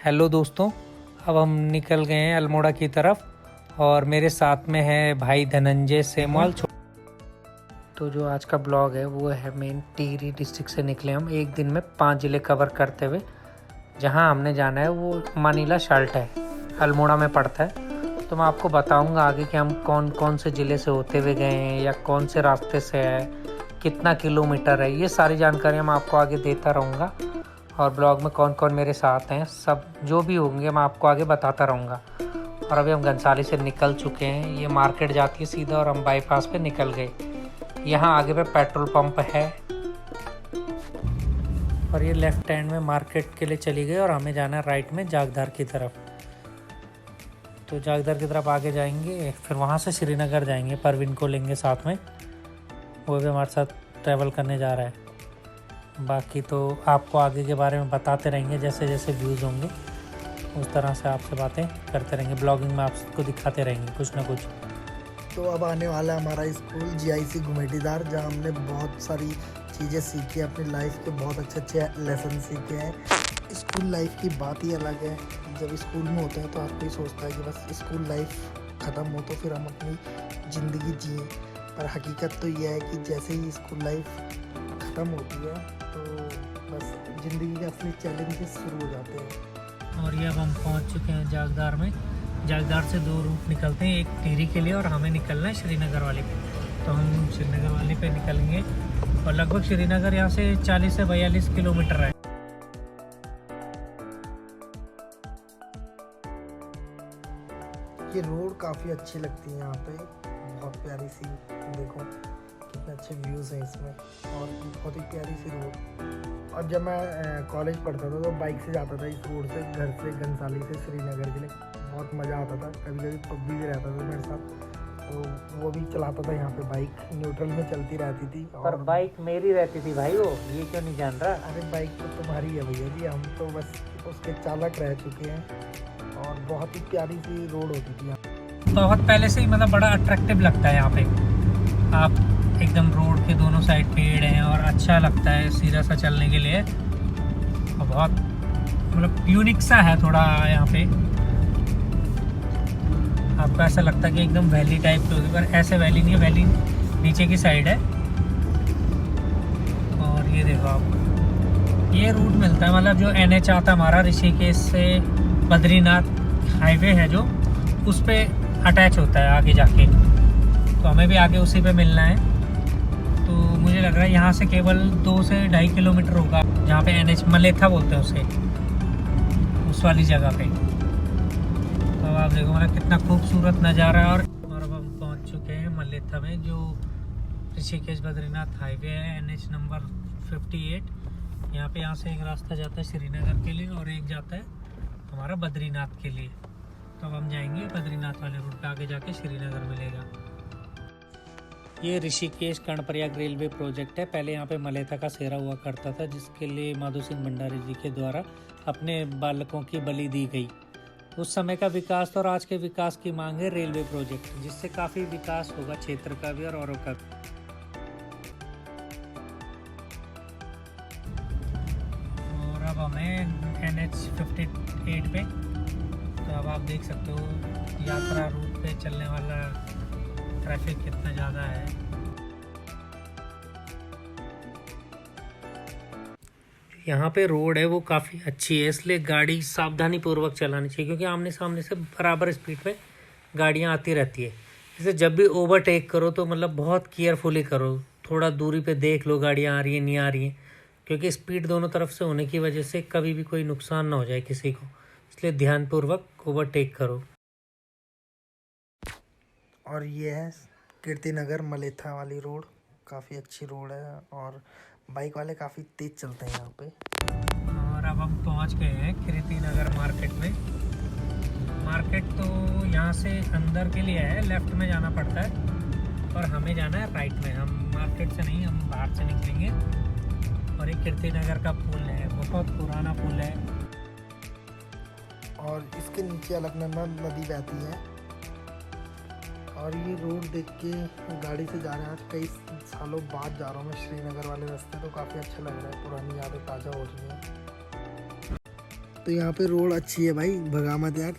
Hello दोस्तों, अब हम निकल गए हैं अल्मोड़ा की तरफ और मेरे साथ में है भाई धनंजय सेमवाल। तो जो आज का ब्लॉग है वो है मेन टिहरी डिस्ट्रिक्ट से निकले हम एक दिन में 5 ज़िले कवर करते हुए। जहां हमने जाना है वो मानीला शाल्ट है, अल्मोड़ा में पड़ता है। तो मैं आपको बताऊंगा आगे कि हम कौन कौन से ज़िले से होते हुए गए हैं या कौन से रास्ते से है, कितना किलोमीटर है, ये सारी जानकारियाँ मैं आपको आगे देता रहूँगा। और ब्लॉग में कौन कौन मेरे साथ हैं, सब जो भी होंगे मैं आपको आगे बताता रहूँगा। और अभी हम घनसाली से निकल चुके हैं, ये मार्केट जाती है सीधा और हम बाईपास पे निकल गए। यहाँ आगे पे पेट्रोल पंप है और ये लेफ्ट हैंड में मार्केट के लिए चली गई और हमें जाना है राइट में जागधार की तरफ। तो जागधार की तरफ आगे जाएंगे, फिर वहाँ से श्रीनगर जाएंगे। परवीन को लेंगे साथ में, वो भी हमारे साथ ट्रैवल करने जा रहा है। बाकी तो आपको आगे के बारे में बताते रहेंगे, जैसे जैसे व्यूज़ होंगे उस तरह से आपसे बातें करते रहेंगे। ब्लॉगिंग में आपको दिखाते रहेंगे कुछ ना कुछ। तो अब आने वाला है हमारा स्कूल GIC घुमेटीदार, जहाँ हमने बहुत सारी चीज़ें सीखी हैं अपनी लाइफ के, बहुत अच्छे लेसन सीखे हैं। स्कूल लाइफ की बात ही अलग है। जब स्कूल में होते हैं तो आपको ही सोचता है कि बस स्कूल लाइफ ख़त्म हो तो फिर हम अपनी ज़िंदगी जिए, पर हकीकत तो यह है कि जैसे ही स्कूल लाइफ ख़त्म होती है तो बस ज़िंदगी के असली चैलेंजेस शुरू हो जाते हैं। और ये अब हम पहुंच चुके हैं जागधार में। जागधार से 2 रूट निकलते हैं, एक टिहरी के लिए और हमें निकलना है श्रीनगर वाले पे। तो हम श्रीनगर वाले पे निकलेंगे और लगभग श्रीनगर यहाँ से 40 से 42 किलोमीटर है। ये रोड काफ़ी अच्छी लगती है यहाँ पे, बहुत प्यारी सी, देखो कितने अच्छे व्यूज़ हैं इसमें और बहुत ही प्यारी सी रोड। और जब मैं कॉलेज पढ़ता था तो बाइक से जाता था इस रोड से, घर से घनसाली से श्रीनगर के लिए। बहुत मज़ा आता था। कभी कभी पब्बी भी रहता था मेरे साथ, तो वो भी चलाता था यहाँ पे बाइक, न्यूट्रल में चलती रहती थी। पर बाइक मेरी रहती थी भाई, वो ये क्यों नहीं जान रहा? अरे बाइक तो तुम्हारी है भैया जी, हम तो बस उसके चालक रह चुके हैं। और बहुत ही प्यारी सी रोड होती थी यहाँ। बहुत पहले से ही मतलब बड़ा अट्रैक्टिव लगता है यहाँ पे। आप एकदम रोड के दोनों साइड पेड़ हैं और अच्छा लगता है सीधा सा चलने के लिए। और बहुत मतलब यूनिक सा है थोड़ा यहाँ पे। आपको ऐसा लगता है कि एकदम वैली टाइप की होगी, पर ऐसे वैली नहीं है, वैली नीचे की साइड है। और ये देखो आप, ये रूट मिलता है मतलब जो NH आता है हमारा ऋषिकेश से बद्रीनाथ हाईवे है जो, उस पे अटैच होता है आगे जाके। तो हमें भी आगे उसी पे मिलना है। तो मुझे लग रहा है यहाँ से केवल 2 से 2.5 किलोमीटर होगा, जहाँ पे NH मलेथा बोलते हैं उसे, उस वाली जगह पे। तो आप देखो मतलब कितना खूबसूरत नज़ारा है। और अब हम पहुँच चुके हैं मलेथा में, जो ऋषिकेश बद्रीनाथ हाईवे है, NH नंबर 58। यहाँ से एक रास्ता जाता है श्रीनगर के लिए और एक जाता है हमारा बद्रीनाथ के लिए। तो अब हम जाएंगे बद्रीनाथ वाले रूट पे, आगे जाके श्रीनगर मिलेगा। ये ऋषिकेश कर्णप्रयाग रेलवे प्रोजेक्ट है। पहले यहाँ पे मलेथा का सेरा हुआ करता था, जिसके लिए माधो सिंह भंडारी जी के द्वारा अपने बालकों की बलि दी गई। उस समय का विकास और आज के विकास की मांग है रेलवे प्रोजेक्ट, जिससे काफ़ी विकास होगा क्षेत्र का भी और औरों का भी। और अब हमें NH 58 पे, तो अब आप देख सकते हो यात्रा रूट पे चलने वाला ट्रैफिक कितना ज़्यादा है। यहाँ पे रोड है वो काफ़ी अच्छी है, इसलिए गाड़ी सावधानी पूर्वक चलानी चाहिए, क्योंकि आमने सामने से बराबर स्पीड पे गाड़ियाँ आती रहती है। इसलिए जब भी ओवरटेक करो तो मतलब बहुत केयरफुली करो, थोड़ा दूरी पे देख लो गाड़ियाँ आ रही है नहीं आ रही हैं, क्योंकि स्पीड दोनों तरफ से होने की वजह से कभी भी कोई नुकसान ना हो जाए किसी को। इसलिए ध्यानपूर्वक ओवरटेक करो। और ये है कीर्तिनगर मलेथा वाली रोड, काफ़ी अच्छी रोड है और बाइक वाले काफ़ी तेज़ चलते हैं यहाँ पे। और अब हम पहुँच गए हैं कीर्तिनगर मार्केट में। मार्केट तो यहाँ से अंदर के लिए है, लेफ़्ट में जाना पड़ता है और हमें जाना है राइट में। हम मार्केट से नहीं, हम बाहर से निकलेंगे। और ये कीर्तिनगर का पुल है, बहुत पुराना पुल है। और इसके नीचे अलकनंदा नदी बहती है। और ये रोड देख के गाड़ी से जा रहे हैं, कई सालों बाद जा रहा हूँ मैं श्रीनगर वाले रास्ते, तो काफ़ी अच्छा लग रहा है, पुरानी यादें ताज़ा हो रही हैं। तो यहाँ पे रोड अच्छी है भाई, भगा मत यार,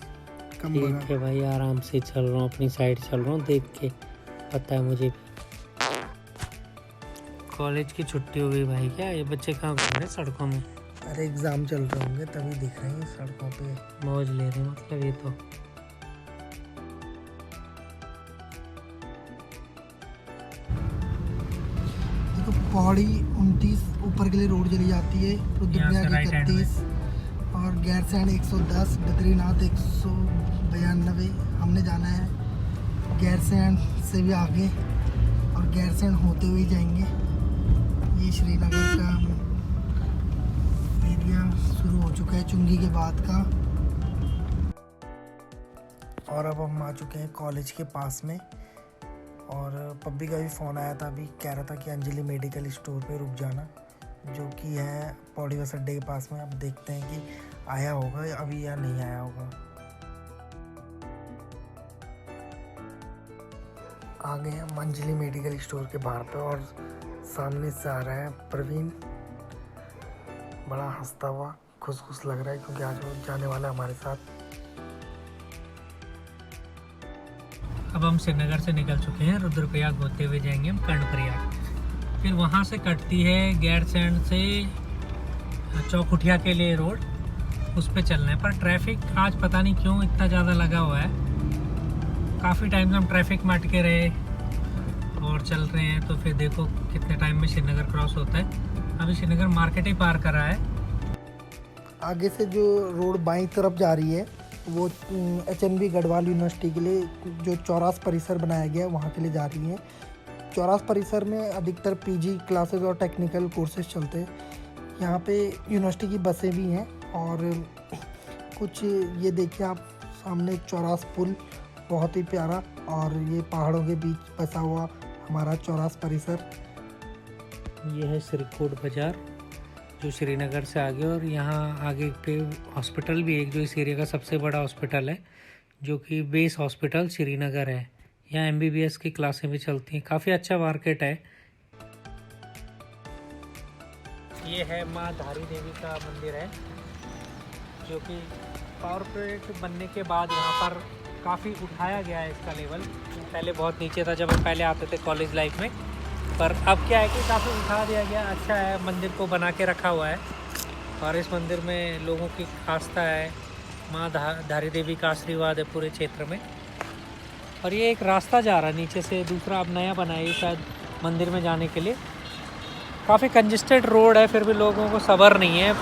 कम भगा। ठीक है भाई, आराम से चल रहा हूँ, अपनी साइड चल रहा हूँ, देख के पता है मुझे। कॉलेज की छुट्टी हो गई भाई, क्या ये बच्चे कहाँ घूम रहे सड़कों में? अरे एग्जाम चल रहे होंगे तभी दिख रहे हैं सड़कों पे, मौज ले रहे हैं मतलब ये तो। देखो पौड़ी 29 ऊपर के लिए रोड चली जाती है, रुद्रप्रयाग 31 और गैरसैंण 110, बद्रीनाथ 192। हमने जाना है गैरसैंण से भी आगे और गैरसैंण होते हुए जाएंगे। ये श्रीनगर का एरिया शुरू हो चुका है चुंगी के बाद का। और अब हम आ चुके हैं कॉलेज के पास में, और पब्बी का भी फ़ोन आया था अभी, कह रहा था कि अंजलि मेडिकल स्टोर पे रुक जाना, जो कि है पौड़ी बस अड्डे के पास में। अब देखते हैं कि आया होगा अभी या नहीं आया होगा। आ गए हम अंजलि मेडिकल स्टोर के बाहर पे, और सामने से आ रहा है प्रवीण, बड़ा हंसता हुआ, खुश लग रहा है क्योंकि आज वो जाने वाला है हमारे साथ। अब हम श्रीनगर से निकल चुके हैं, रुद्रप्रयाग होते हुए जाएंगे हम कर्णप्रयाग। फिर वहाँ से कटती है गैरसैंण से चौखुटिया के लिए रोड, उस पे चलना है। पर ट्रैफिक आज पता नहीं क्यों इतना ज़्यादा लगा हुआ है, काफ़ी टाइम से हम ट्रैफिक में अटके रहे और चल रहे हैं। तो फिर देखो कितने टाइम में श्रीनगर क्रॉस होता है। अभी श्रीनगर मार्केट ही पार करा है। आगे से जो रोड बाईं तरफ जा रही है वो HNB गढ़वाल यूनिवर्सिटी के लिए जो चौरास परिसर बनाया गया है वहाँ के लिए जा रही है। चौरास परिसर में अधिकतर PG क्लासेस और टेक्निकल कोर्सेज चलते हैं। यहाँ पे यूनिवर्सिटी की बसें भी हैं, और कुछ ये देखिए आप सामने चौरास पुल, बहुत ही प्यारा, और ये पहाड़ों के बीच बसा हुआ हमारा चौरास परिसर। ये है श्रीकोट बाज़ार जो श्रीनगर से आगे, और यहाँ आगे पे हॉस्पिटल भी एक, जो इस एरिया का सबसे बड़ा हॉस्पिटल है, जो कि बेस हॉस्पिटल श्रीनगर है। यहाँ MBBS की क्लासें भी चलती हैं, काफ़ी अच्छा मार्केट है। ये है माँ धारी देवी का मंदिर है, जो कि पावर प्रोजेक्ट बनने के बाद यहाँ पर काफ़ी उठाया गया है इसका लेवल। पहले बहुत नीचे था जब हम पहले आते थे कॉलेज लाइफ में, पर अब क्या है कि काफ़ी उठा दिया गया। अच्छा है, मंदिर को बना के रखा हुआ है, और इस मंदिर में लोगों की आस्था है, माँ धारी देवी का आशीर्वाद है पूरे क्षेत्र में। और ये एक रास्ता जा रहा है नीचे से, दूसरा अब नया बना है शायद मंदिर में जाने के लिए। काफ़ी कंजेस्टेड रोड है, फिर भी लोगों को सब्र नहीं है।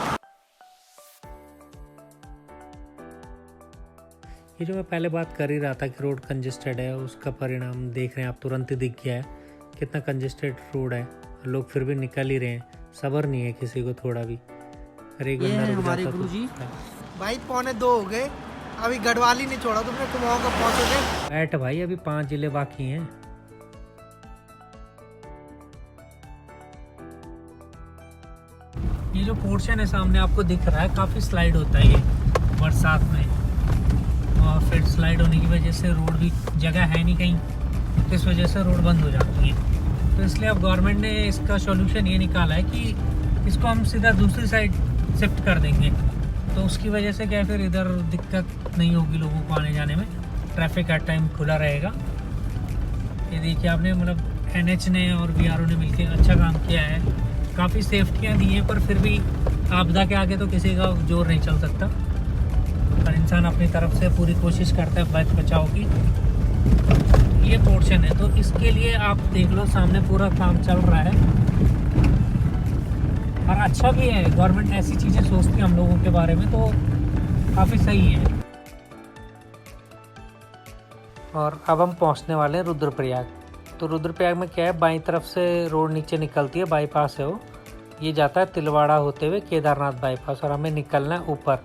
ये जो मैं पहले बात कर ही रहा था कि रोड कंजेस्टेड है, उसका परिणाम देख रहे हैं आप, तुरंत ही दिख गया है कितना कंजेस्टेड रोड है। लोग फिर भी निकल ही रहे हैं, सब्र नहीं है किसी को थोड़ा भी। अरे हमारे गुरुजी भाई 1:45 हो गए, अभी गढ़वाल ही नहीं छोड़ा तुमने, कुमाऊं कब पहुंचोगे? बैठ भाई, अभी 5 जिले बाकी हैं। ये जो पोर्शन है सामने आपको दिख रहा है, काफ़ी स्लाइड होता है ये बरसात में, और फिर स्लाइड होने की वजह से रोड भी जगह है नहीं कहीं, तो इस वजह से रोड बंद हो जाती है। तो इसलिए अब गवर्नमेंट ने इसका सॉल्यूशन ये निकाला है कि इसको हम सीधा दूसरी साइड शिफ्ट कर देंगे, तो उसकी वजह से क्या फिर इधर दिक्कत नहीं होगी लोगों को आने जाने में, ट्रैफिक हर टाइम खुला रहेगा। ये देखिए आपने, मतलब NH ने और BRO ने मिलकर अच्छा काम किया है, काफ़ी सेफ्टियाँ दी हैं, पर फिर भी आपदा के आगे तो किसी का जोर नहीं चल सकता, पर इंसान अपनी तरफ से पूरी कोशिश करता है बच बचाव की। ये पोर्शन है, तो इसके लिए आप देख लो सामने पूरा काम चल रहा है, और अच्छा भी है, गवर्नमेंट ऐसी चीज़ें सोचती है हम लोगों के बारे में, तो काफ़ी सही है। और अब हम पहुंचने वाले हैं रुद्रप्रयाग। तो रुद्रप्रयाग में क्या है, बाईं तरफ से रोड नीचे निकलती है, बाईपास है वो, ये जाता है तिलवाड़ा होते हुए केदारनाथ बाईपास, और हमें निकलना है ऊपर,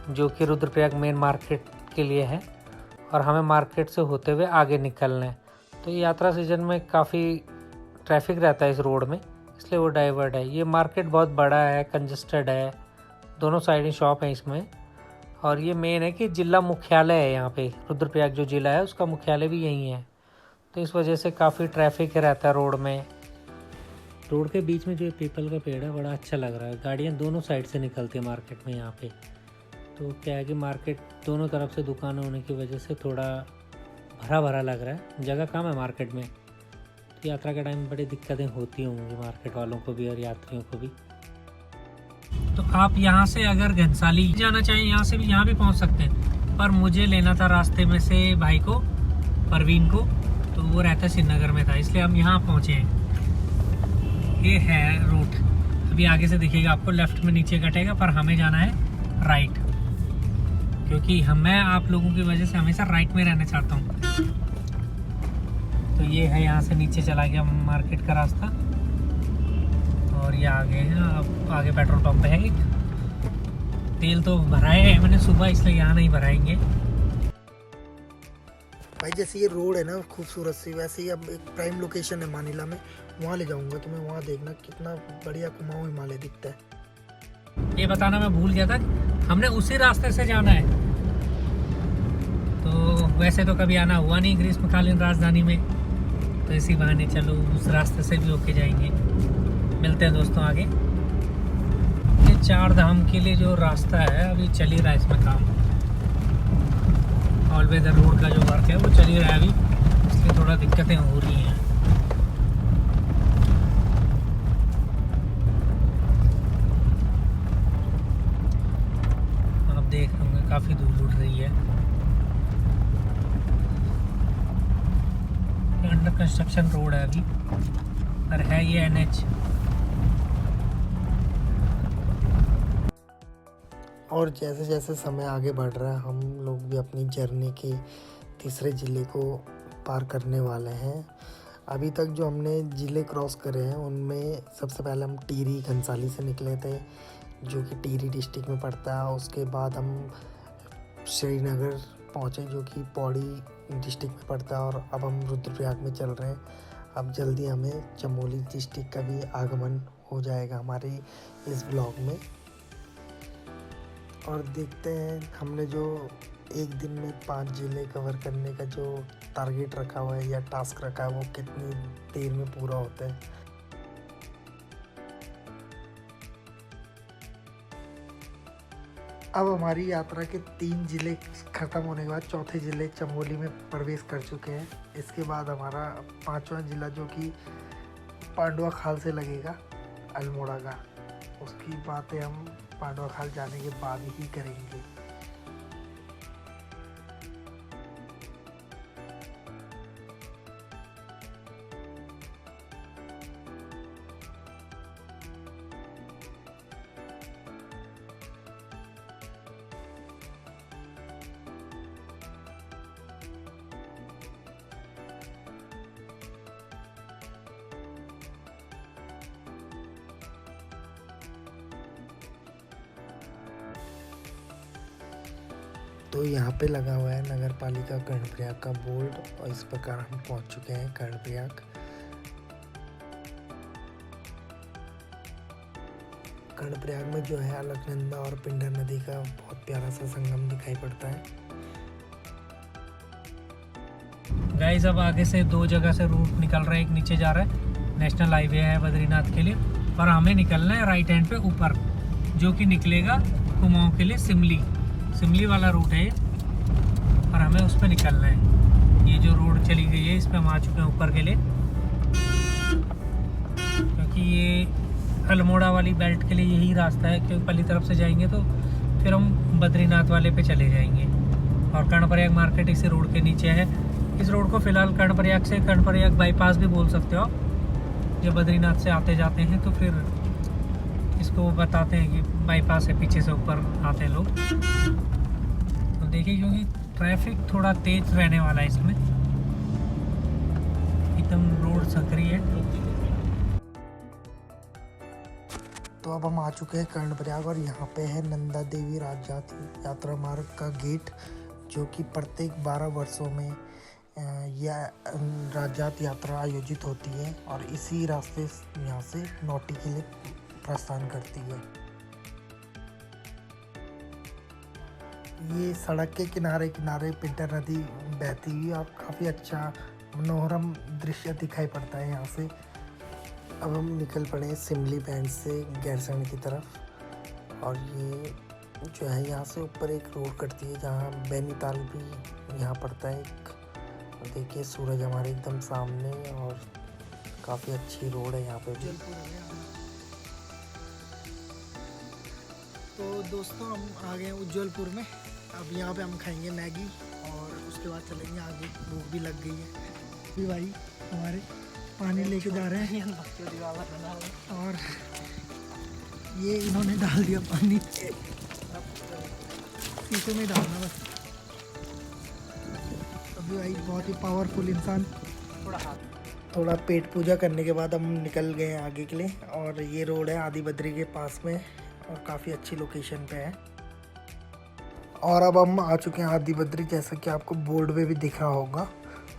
जो कि रुद्रप्रयाग मेन मार्केट के लिए है, और हमें मार्केट से होते हुए आगे निकलना है। तो यात्रा सीजन में काफ़ी ट्रैफिक रहता है इस रोड में, इसलिए वो डाइवर्ट है। ये मार्केट बहुत बड़ा है, कंजेस्टेड है, दोनों साइड शॉप हैं इसमें, और ये मेन है कि जिला मुख्यालय है यहाँ पे, रुद्रप्रयाग जो जिला है उसका मुख्यालय भी यहीं है, तो इस वजह से काफ़ी ट्रैफिक रहता है रोड में। रोड के बीच में जो पीपल का पेड़ है बड़ा अच्छा लग रहा है, गाड़ियाँ दोनों साइड से निकलती है मार्केट में यहाँ पे, तो क्या है कि मार्केट दोनों तरफ से दुकानें होने की वजह से थोड़ा भरा भरा लग रहा है, जगह कम है मार्केट में। तो यात्रा के टाइम बड़ी दिक्कतें होती होंगी मार्केट वालों को भी और यात्रियों को भी। तो आप यहाँ से अगर घनसाली जाना चाहें यहाँ से भी यहाँ भी पहुँच सकते हैं, पर मुझे लेना था रास्ते में से भाई को, परवीन को, तो वो रहता श्रीनगर में था, इसलिए हम यहाँ पहुँचे हैं। ये है रूट, अभी आगे से दिखेगा आपको, लेफ्ट में नीचे कटेगा, पर हमें जाना है राइट, क्योंकि मैं आप लोगों की वजह से हमेशा राइट में रहना चाहता हूँ। तो ये है, यहाँ से नीचे चला गया मार्केट का रास्ता और ये आगे है। अब आगे पेट्रोल पंप है एक, तेल तो भराए है मैंने सुबह, इसलिए यहाँ नहीं भराएंगे। भाई जैसे ये रोड है ना खूबसूरत सी, वैसे ही अब एक प्राइम लोकेशन है मानिला में, वहाँ ले जाऊंगा तुम्हें, वहाँ देखना कितना बढ़िया कुमाऊं हिमालय दिखता है। ये बताना मैं भूल गया था, हमने उसी रास्ते से जाना है। तो वैसे तो कभी आना हुआ नहीं ग्रीष्मकालीन राजधानी में, तो इसी बहाने चलो उस रास्ते से भी होके जाएंगे। मिलते हैं दोस्तों आगे। ये 4 धाम के लिए जो रास्ता है अभी चल ही रहा है इसमें काम, ऑल वेदर रोड का जो वर्क है वो चल ही रहा है अभी, इसलिए थोड़ा दिक्कतें हो रही हैं। आप देख रहे होंगे काफ़ी धूल उड़ रही है। अंडर कंस्ट्रक्शन रोड है अभी, पर है ये NH। और जैसे जैसे समय आगे बढ़ रहा है, हम लोग भी अपनी जर्नी के तीसरे ज़िले को पार करने वाले हैं। अभी तक जो हमने ज़िले क्रॉस करे हैं उनमें सबसे पहले हम टिहरी घनसाली से निकले थे, जो कि टिहरी डिस्ट्रिक्ट में पड़ता है। उसके बाद हम श्रीनगर पहुँचे, जो कि पौड़ी डिस्ट्रिक्ट में पड़ता है, और अब हम रुद्रप्रयाग में चल रहे हैं। अब जल्दी हमें चमोली डिस्ट्रिक्ट का भी आगमन हो जाएगा हमारे इस ब्लॉग में। और देखते हैं हमने जो एक दिन में 5 ज़िले कवर करने का जो टारगेट रखा हुआ है या टास्क रखा है, वो कितनी देर में पूरा होता है। अब हमारी यात्रा के 3 ज़िले ख़त्म होने के बाद चौथे ज़िले चमोली में प्रवेश कर चुके हैं। इसके बाद हमारा 5वां ज़िला जो कि पांडवा खाल से लगेगा, अल्मोड़ा का, उसकी बातें हम पांडवा खाल जाने के बाद ही करेंगे। तो यहाँ पे लगा हुआ है नगर पालिका कर्णप्रयाग का बोर्ड, और इस प्रकार हम पहुँच चुके हैं कर्णप्रयाग। कर्णप्रयाग में जो है अलकनंदा और पिंडर नदी का बहुत प्यारा सा संगम दिखाई पड़ता है। गाइस अब आगे से 2 जगह से रूट निकल रहा है, एक नीचे जा रहा है, नेशनल हाईवे है बद्रीनाथ के लिए, और हमें निकलना है राइट हैंड पे ऊपर, जो कि निकलेगा कुमाऊं के लिए सिमली वाला रूट है ये, और हमें उस पर निकलना है। ये जो रोड चली गई है इस पर हम आ चुके हैं ऊपर के लिए, क्योंकि ये अल्मोड़ा वाली बेल्ट के लिए यही रास्ता है, क्योंकि पल्ली तरफ से जाएंगे तो फिर हम बद्रीनाथ वाले पे चले जाएंगे। और कर्णप्रयाग मार्केट इसी रोड के नीचे है। इस रोड को फिलहाल कर्णप्रयाग से कर्णप्रयाग बाईपास भी बोल सकते हो आप। जब बद्रीनाथ से आते जाते हैं तो फिर इसको बताते हैं कि बाईपास है, पीछे से ऊपर आते हैं लोग। तो देखिए क्योंकि ट्रैफिक थोड़ा तेज रहने वाला है इसमें, एकदम रोड सकरी है। तो अब हम आ चुके हैं कर्णप्रयाग, और यहाँ पे है नंदा देवी राजजात यात्रा मार्ग का गेट, जो कि प्रत्येक 12 वर्षों में यह राजजात यात्रा आयोजित होती है, और इसी रास्ते यहाँ से नौटी के लिए प्रस्थान करती है। ये सड़क के किनारे किनारे पिंडर नदी बहती हुई और काफ़ी अच्छा मनोरम दृश्य दिखाई पड़ता है यहाँ से। अब हम निकल पड़े सिमली बैंड से गैरसैंण की तरफ, और ये जो है यहाँ से ऊपर एक रोड कटती है जहाँ बैनीताल भी यहाँ पड़ता है एक। और देखिए सूरज हमारे एकदम सामने और काफ़ी अच्छी रोड है यहाँ पे भी। तो दोस्तों हम आ गए उज्जवलपुर में। अब यहाँ पे हम खाएंगे मैगी और उसके बाद चलेंगे आगे, भूख भी लग गई है। भी भाई हमारे पानी लेके जा रहे हैं और ये इन्होंने डाल दिया पानी, शीशे में डालना बस। अभी भाई बहुत ही पावरफुल इंसान। थोड़ा पेट पूजा करने के बाद हम निकल गए आगे के लिए। और ये रोड है आदि बद्री के पास में और काफ़ी अच्छी लोकेशन पे है। और अब हम आ चुके हैं आदि बद्री, जैसा कि आपको बोर्ड पे भी दिखा होगा।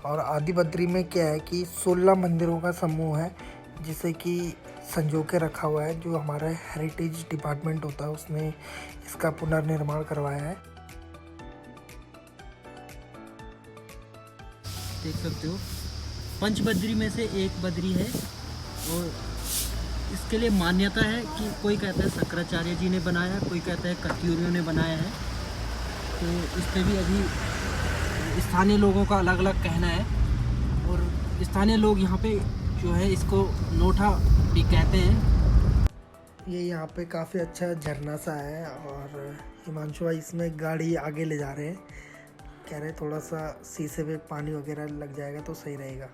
और आदि बद्री में क्या है कि 16 मंदिरों का समूह है जिसे कि संजो के रखा हुआ है। जो हमारा हेरिटेज डिपार्टमेंट होता है उसने इसका पुनर्निर्माण करवाया है। देख सकते हो पंचबद्री में से एक बद्री है और इसके लिए मान्यता है कि कोई कहता है शंकराचार्य जी ने बनाया, कोई कहता है कत्यूरियों ने बनाया है। तो इस पर भी अभी स्थानीय लोगों का अलग अलग कहना है और स्थानीय लोग यहाँ पे जो है इसको नोठा भी कहते हैं। ये यहाँ पे काफ़ी अच्छा झरना सा है और हिमांशु भाई इसमें गाड़ी आगे ले जा रहे हैं। कह रहे थोड़ा सा शीशे पे पानी वगैरह लग जाएगा तो सही रहेगा।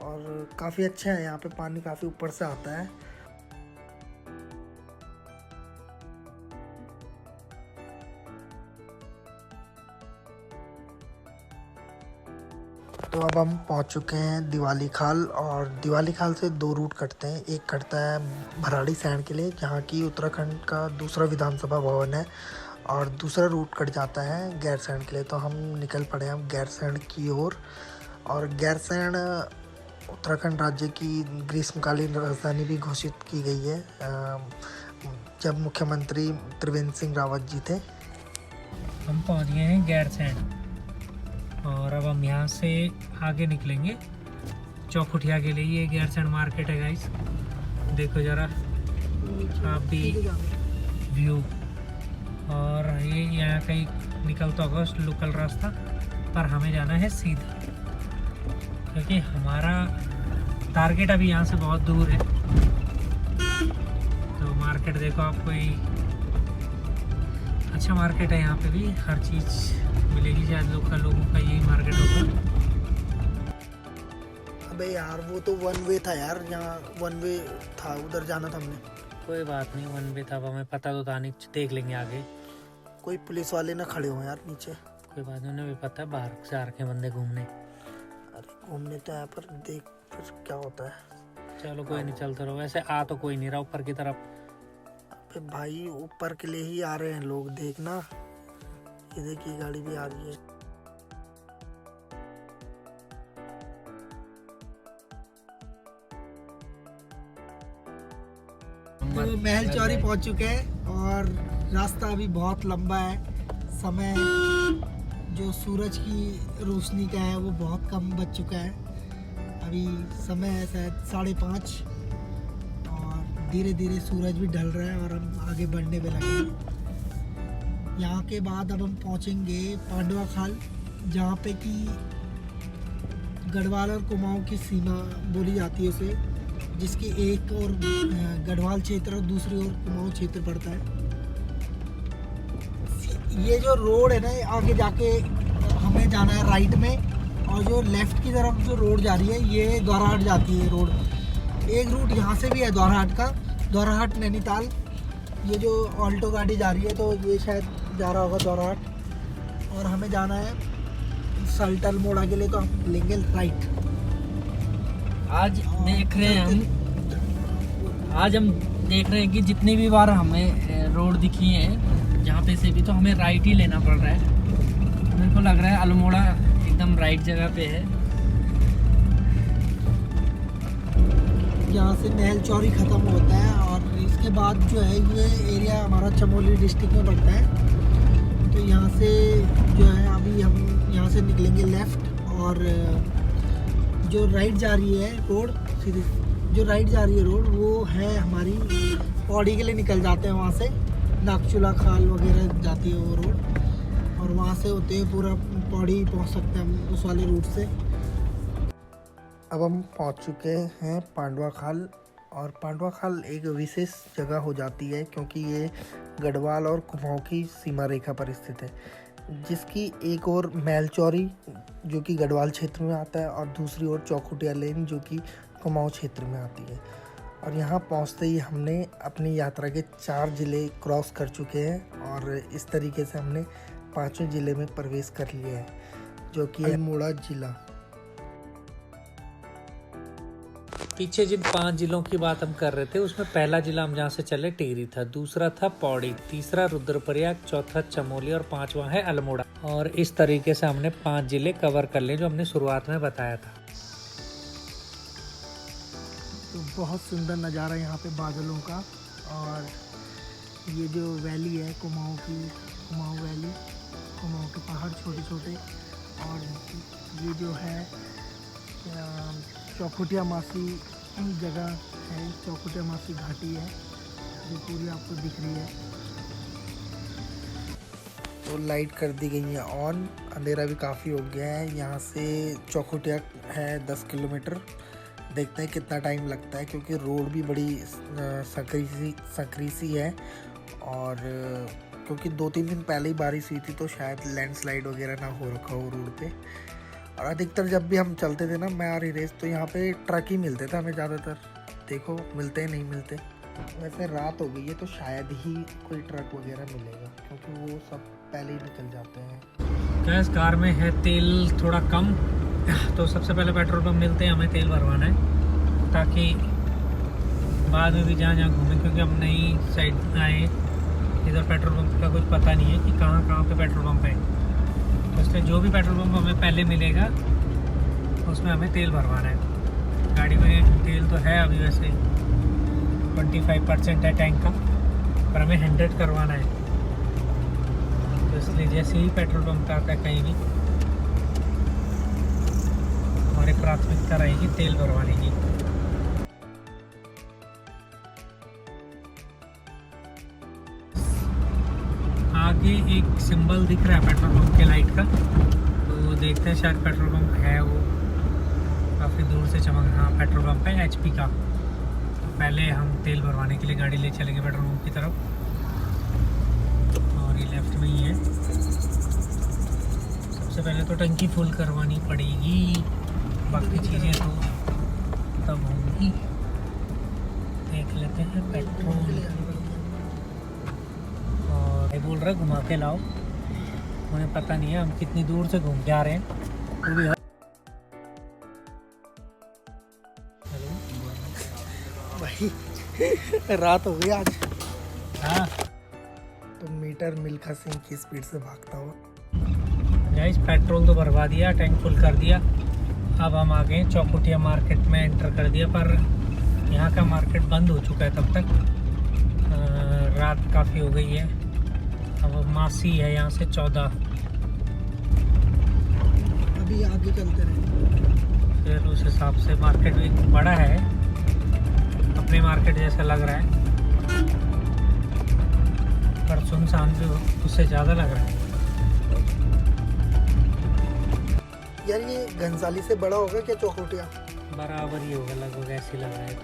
और काफ़ी अच्छा है यहाँ पे, पानी काफ़ी ऊपर से आता है। तो अब हम पहुँच चुके हैं दिवाली खाल। और दिवाली खाल से 2 रूट कटते हैं। एक कटता है भराड़ी सैंड के लिए जहाँ की उत्तराखंड का दूसरा विधानसभा भवन है, और दूसरा रूट कट जाता है गैरसैंण के लिए। तो हम निकल पड़े हैं गैरसैंण की ओर। और गैरसैंण उत्तराखंड राज्य की ग्रीष्मकालीन राजधानी भी घोषित की गई है जब मुख्यमंत्री त्रिवेंद्र सिंह रावत जी थे। हम पहुंच गए हैं गैरसैंण और अब हम यहाँ से आगे निकलेंगे चौखुटिया के लिए। ये गैरसैंण मार्केट है गाइस, देखो ज़रा आप भी व्यू। और ये यहाँ कहीं निकलता होगा लोकल रास्ता, पर हमें जाना है सीधा क्योंकि हमारा टारगेट अभी यहाँ से बहुत दूर है। तो मार्केट देखो आप, कोई अच्छा मार्केट है यहाँ पे भी, हर चीज़ मिलेगी। शायद लोगों का यही मार्केट होगा। अबे यार वो तो 1 वे था यार, जहाँ 1 वे था उधर जाना था हमने। कोई बात नहीं, 1 वे था, हमें पता तो था नहीं, देख लेंगे आगे। कोई पुलिस वाले ना खड़े हो यार नीचे। कोई बात नहीं, उन्हें भी पता है बाहर से आ रखे बंदे घूमने। अरे घूमने तो यहाँ पर देख फिर क्या होता है। चलो कोई नहीं, चलते रहो। वैसे आ तो कोई नहीं रहा ऊपर की तरफ। अबे भाई ऊपर के लिए ही आ रहे हैं लोग, देखना। ये देखिए गाड़ी भी आ रही है। तो महल चौरी पहुंच चुके हैं और रास्ता अभी बहुत लंबा है। समय जो सूरज की रोशनी का है वो बहुत कम बच चुका है। अभी समय है शायद 5:30 और धीरे धीरे सूरज भी ढल रहा है और हम आगे बढ़ने पे लगे हैं। यहाँ के बाद अब हम पहुँचेंगे पांडवा खाल, जहाँ पे कि गढ़वाल और कुमाऊँ की सीमा बोली जाती है उसे, जिसकी एक और गढ़वाल क्षेत्र और दूसरी ओर कुमाऊँ क्षेत्र पड़ता है। ये जो रोड है ना, आगे जाके हमें जाना है राइट में, और जो लेफ्ट की तरफ जो रोड जा रही है ये द्वाराहाट जाती है रोड। एक रूट यहाँ से भी है द्वाराहाट का, द्वाराहाट नैनीताल। ये जो ऑल्टो गाड़ी जा रही है तो ये शायद जा रहा होगा द्वाराहाट, और हमें जाना है सल्टल मोड़ आगे लिए, तो हम लेंगे राइट। आज देख रहे हैं कि जितनी भी बार हमें रोड दिखी है जहाँ पे से भी, तो हमें राइट ही लेना पड़ रहा है। मेरे को लग रहा है अल्मोड़ा एकदम राइट जगह पे है। यहाँ से महल चौरी ख़त्म होता है और इसके बाद जो है ये एरिया हमारा चमोली डिस्ट्रिक्ट में पड़ता है। तो यहाँ से जो है अभी हम यहाँ से निकलेंगे लेफ़्ट, और जो राइट जा रही है रोड, सीधी जो राइट जा रही है रोड वो है हमारी पौड़ी के लिए निकल जाते हैं वहाँ से। नागचूला खाल वगैरह जाती है वो रोड, और वहाँ से होते हुए पूरा पौड़ी पहुँच सकते हैं हम उस वाले रूट से। अब हम पहुँच चुके हैं पांडवा खाल, और पांडवा खाल एक विशेष जगह हो जाती है क्योंकि ये गढ़वाल और कुमाऊं की सीमा रेखा पर स्थित है, जिसकी एक ओर मैलचौरी जो कि गढ़वाल क्षेत्र में आता है और दूसरी ओर चौखुटिया लेन जो कि कुमाऊं क्षेत्र में आती है। और यहाँ पहुँचते ही हमने अपनी यात्रा के 4 ज़िले क्रॉस कर चुके हैं और इस तरीके से हमने 5वें ज़िले में प्रवेश कर लिए हैं जो कि अल्मोड़ा ज़िला। पीछे जिन 5 जिलों की बात हम कर रहे थे उसमें पहला जिला हम जहाँ से चले टिहरी था, दूसरा था पौड़ी, तीसरा रुद्रप्रयाग, चौथा चमोली और 5वां है अल्मोड़ा। और इस तरीके से हमने 5 जिले कवर कर लिए जो हमने शुरुआत में बताया था। तो बहुत सुंदर नज़ारा यहाँ पे बादलों का, और ये जो वैली है कुमाऊं वैली, कुमाऊं के पहाड़ छोटे छोटे, और ये जो है चौखुटिया मासी जगह है, चौखुटिया मासी घाटी है जो पूरी आपको दिख रही है। तो लाइट कर दी गई है ऑन, अंधेरा भी काफ़ी हो गया है। यहाँ से चौखुटिया है 10 किलोमीटर, देखते हैं कितना टाइम लगता है क्योंकि रोड भी बड़ी सकरी सी है, और क्योंकि 2-3 दिन पहले ही बारिश हुई थी तो शायद लैंडस्लाइड वगैरह ना हो रखा हो रोड पे। और अधिकतर जब भी हम चलते थे ना मैं और रेस, तो यहाँ पे ट्रक ही मिलते थे हमें ज़्यादातर, देखो मिलते नहीं मिलते। वैसे रात हो गई है तो शायद ही कोई ट्रक वगैरह मिलेगा क्योंकि वो सब पहले ही निकल जाते हैं। गैस कार में है तेल थोड़ा कम, तो सबसे पहले पेट्रोल पंप मिलते हैं, हमें तेल भरवाना है ताकि बाद में भी जहाँ घूमें, क्योंकि हम नई साइड आए, इधर पेट्रोल पंप का कुछ पता नहीं है कि कहाँ कहाँ पे पेट्रोल पंप है। तो इसलिए जो भी पेट्रोल पंप हमें पहले मिलेगा उसमें हमें तेल भरवाना है। गाड़ी में तेल तो है अभी वैसे 25% है टैंक का, पर हमें 100 करवाना है। तो इसलिए जैसे ही पेट्रोल पंप का आता है कहीं भी, हमारी प्राथमिकता रहेगी तेल भरवाने की। आगे एक सिंबल दिख रहा है पेट्रोल पंप के लाइट का, तो देखते हैं शायद पेट्रोल पंप है, वो काफ़ी दूर से चमक। हाँ पेट्रोल पंप है HP का। तो पहले हम तेल भरवाने के लिए गाड़ी ले चलेंगे पेट्रोल पंप की तरफ, और ये लेफ्ट में ही है। सबसे पहले तो टंकी फुल करवानी पड़ेगी, बाकी चीज़ें तो तब होंगी। देख लेते हैं पेट्रोल, और बोल रहा घुमा के लाओ, उन्हें पता नहीं है हम कितनी दूर से घूम के आ रहे हैं। तो भी भाई रात हो गई आज। हाँ तो मीटर मिल्खा सिंह की स्पीड से भागता हुआ। गाइस पेट्रोल तो भरवा दिया, टैंक फुल कर दिया। अब हम आ गए चौखुटिया मार्केट में, एंटर कर दिया, पर यहाँ का मार्केट बंद हो चुका है तब तक। रात काफ़ी हो गई है। अब मासी है यहाँ से 14, अभी आगे चलते रहे। फिर उस हिसाब से मार्केट भी बड़ा है, अपने मार्केट जैसा लग रहा है, पर सुनसान भी उससे ज़्यादा लग रहा है। यार ये घनसाली से बड़ा होगा क्या चौखुटिया? बराबर ही होगा लगभग, ऐसे लग रहा है।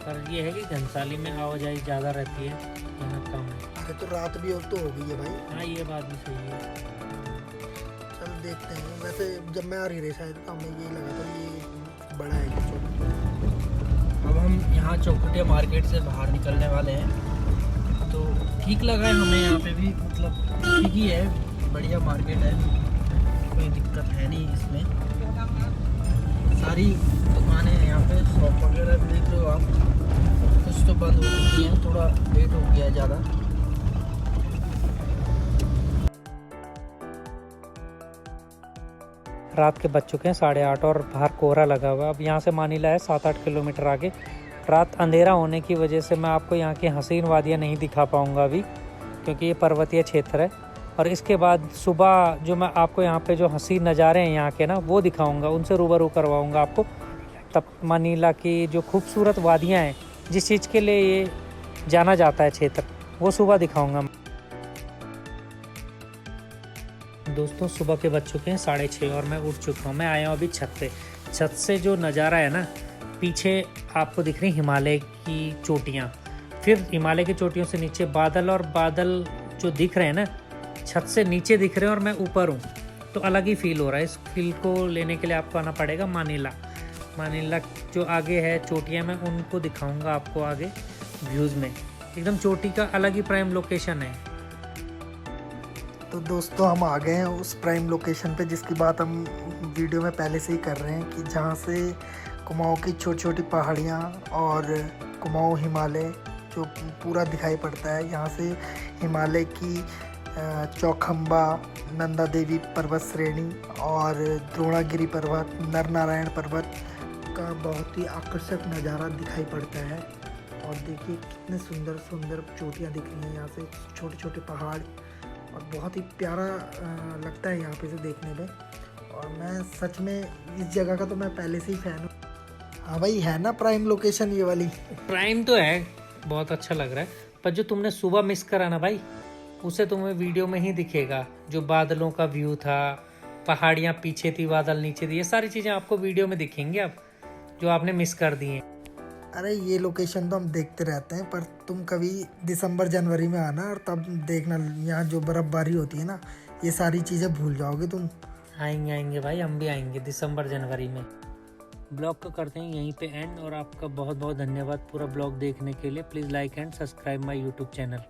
पर ये है कि घनसाली में आवाजाही ज़्यादा रहती है, यहाँ कम है। अरे तो रात भी और तो हो गई है भाई। हाँ ये बात भी सही है। चल देखते हैं। वैसे जब मैं आ रही रही शायद तो हमें यही लगा था ये बड़ा है कि छोटा। अब हम यहाँ चौखुटिया मार्केट से बाहर निकलने वाले हैं, तो ठीक लग रहा है हमें यहाँ पे भी, मतलब ठीक ही है, बढ़िया मार्केट है, कोई दिक्कत है नहीं इसमें। सारी दुकानें हैं यहाँ पे, शॉप वगैरह भी देख रहे हो आप, कुछ तो बंद हो चुकी हैं, थोड़ा लेट हो गया है ज़्यादा। रात के बज चुके हैं 8:30 और बाहर कोहरा लगा हुआ है। अब यहाँ से मानीला है 7-8 किलोमीटर आगे। रात अंधेरा होने की वजह से मैं आपको यहाँ की हसीन वादियाँ नहीं दिखा पाऊँगा अभी, क्योंकि ये पर्वतीय क्षेत्र है। और इसके बाद सुबह जो मैं आपको यहाँ पे जो हसीन नज़ारे हैं यहाँ के ना, वो दिखाऊँगा, उनसे रूबरू करवाऊँगा आपको। तब मानीला की जो खूबसूरत वादियाँ हैं, जिस चीज़ के लिए ये जाना जाता है क्षेत्र, वो सुबह दिखाऊंगा। दोस्तों सुबह के बज चुके हैं 6:30 और मैं उठ चुका हूँ। मैं आया हूँ अभी छत पे। छत से जो नज़ारा है ना, पीछे आपको दिख रही हिमालय की चोटियाँ, फिर हिमालय की चोटियों से नीचे बादल, और बादल जो दिख रहे हैं ना छत से नीचे दिख रहे हैं और मैं ऊपर हूँ, तो अलग ही फील हो रहा है। इस फील को लेने के लिए आपको आना पड़ेगा मानिला। मानिला जो आगे है चोटियाँ, मैं उनको दिखाऊंगा आपको आगे व्यूज़ में। एकदम चोटी का अलग ही प्राइम लोकेशन है। तो दोस्तों हम आ गए हैं उस प्राइम लोकेशन पे जिसकी बात हम वीडियो में पहले से ही कर रहे हैं, कि जहाँ से कुमाऊँ की छोटी छोटी पहाड़ियाँ और कुमाऊँ हिमालय जो पूरा दिखाई पड़ता है। यहाँ से हिमालय की चौखंबा, नंदा देवी पर्वत श्रेणी और द्रोणागिरी पर्वत, नरनारायण पर्वत का बहुत ही आकर्षक नज़ारा दिखाई पड़ता है। और देखिए कितने सुंदर सुंदर चोटियाँ दिख रही हैं यहाँ से, छोटे छोटे पहाड़, और बहुत ही प्यारा लगता है यहाँ पे से देखने में। और मैं सच में इस जगह का तो मैं पहले से ही फ़ैन हूँ। हाँ भाई, है ना प्राइम लोकेशन ये वाली? प्राइम तो है, बहुत अच्छा लग रहा है, पर जो तुमने सुबह मिस करा ना भाई, उसे तुम्हें वीडियो में ही दिखेगा। जो बादलों का व्यू था, पहाड़ियाँ पीछे थी, बादल नीचे थी, ये सारी चीज़ें आपको वीडियो में दिखेंगी अब, जो आपने मिस कर दी हैं। अरे ये लोकेशन तो हम देखते रहते हैं, पर तुम कभी दिसंबर जनवरी में आना और तब देखना, यहाँ जो बर्फ़बारी होती है ना, ये सारी चीज़ें भूल जाओगे तुम। आएंगे भाई, हम भी आएंगे दिसंबर जनवरी में। ब्लॉग को करते हैं यहीं पे एंड, और आपका बहुत बहुत धन्यवाद पूरा ब्लॉग देखने के लिए। Please like and subscribe my YouTube channel.